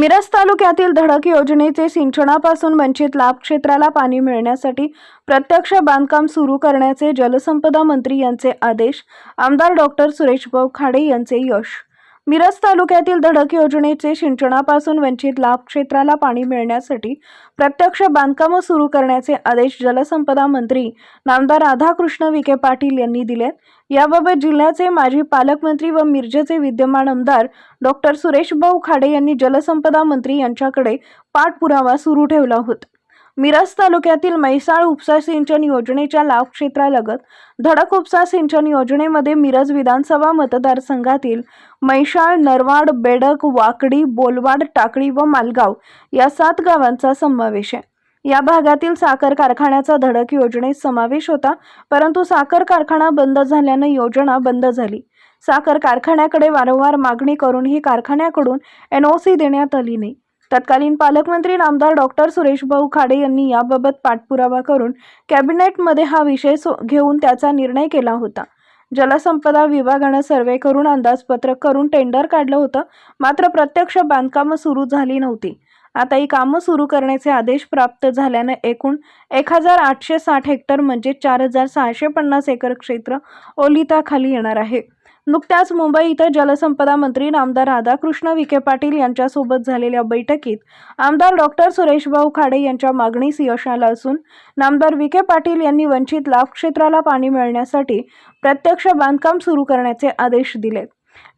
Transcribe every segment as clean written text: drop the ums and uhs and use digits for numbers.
मिरज तालुक्यातील धडक योजनेचे सिंचनापासून वंचित लाभ क्षेत्राला पाणी मिळण्यासाठी प्रत्यक्ष बांधकाम सुरू करण्याचे जलसंपदा मंत्री यांचे आदेश। आमदार डॉक्टर सुरेशभाऊ खाडे यांचे यश। मिरज तालुक्यातील धडक योजनेचे सिंचनापासून वंचित लाभ क्षेत्राला पाणी मिळण्यासाठी प्रत्यक्ष बांधकाम सुरू करण्याचे आदेश जलसंपदा मंत्री नामदार राधाकृष्ण विखे पाटील यांनी दिले। याबाबत जिल्ह्याचे माजी पालकमंत्री व मिरजेचे विद्यमान आमदार डॉक्टर सुरेशभाऊ खाडे यांनी जलसंपदा मंत्री यांच्याकडे पाठपुरावा सुरू ठेवला होता। मिरज तालुक्यातील म्हैसाळ उपसा सिंचन योजनेच्या लाभ क्षेत्रालगत धडक उपसा सिंचन योजनेमध्ये मिरज विधानसभा मतदारसंघातील म्हैसाळ, नरवाड, बेडक, वाकडी, बोलवाड, टाकळी व मालगाव या 7 गावांचा समावेश आहे। या भागातील साखर कारखान्याचा धडक योजनेत समावेश होता, परंतु साखर कारखाना बंद झाल्याने योजना बंद झाली। साखर कारखान्याकडे वारंवार मागणी करूनही कारखान्याकडून NOC देण्यात आली नाही। तत्कालीन पालकमंत्री नामदार डॉक्टर सुरेशभाऊ खाडे यांनी याबाबत पाठपुरावा करून कॅबिनेटमध्ये हा विषय घेऊन त्याचा निर्णय केला होता। जलसंपदा विभागाने सर्वे करून अंदाजपत्रक करून टेंडर काढलं होतं, मात्र प्रत्यक्ष बांधकाम सुरू झाली नव्हती। आता ही कामं सुरू करण्याचे आदेश प्राप्त झाल्याने एकूण 1860 हेक्टर म्हणजे 4650 एकर क्षेत्र ओलिताखाली येणार आहे। नुकत्याच मुंबई इथं जलसंपदा मंत्री नामदार राधाकृष्ण विखे पाटील यांच्यासोबत झालेल्या बैठकीत आमदार डॉक्टर सुरेशभाऊ खाडे यांच्या मागणीस यश आलं असून नामदार विखे पाटील यांनी वंचित लाभ क्षेत्राला पाणी मिळण्यासाठी प्रत्यक्ष बांधकाम सुरू करण्याचे आदेश दिले।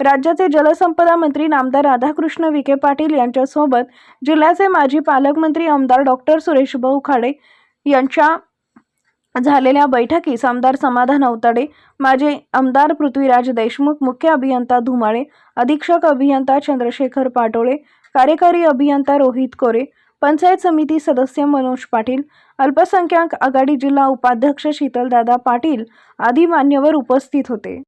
राज्याचे जलसंपदा मंत्री नामदार राधाकृष्ण विखे पाटील यांच्यासोबत जिल्ह्याचे माजी पालकमंत्री आमदार डॉक्टर सुरेशभाऊ खाडे यांच्या झालेल्या बैठकीस आमदार समाधान अवताडे, माजी आमदार पृथ्वीराज देशमुख, मुख्य अभियंता धुमाळे, अधीक्षक अभियंता चंद्रशेखर पाटोळे, कार्यकारी अभियंता रोहित कोरे, पंचायत समिती सदस्य मनोज पाटील, अल्पसंख्याक आघाडी जिल्हा उपाध्यक्ष शीतलदादा पाटील आदी मान्यवर उपस्थित होते।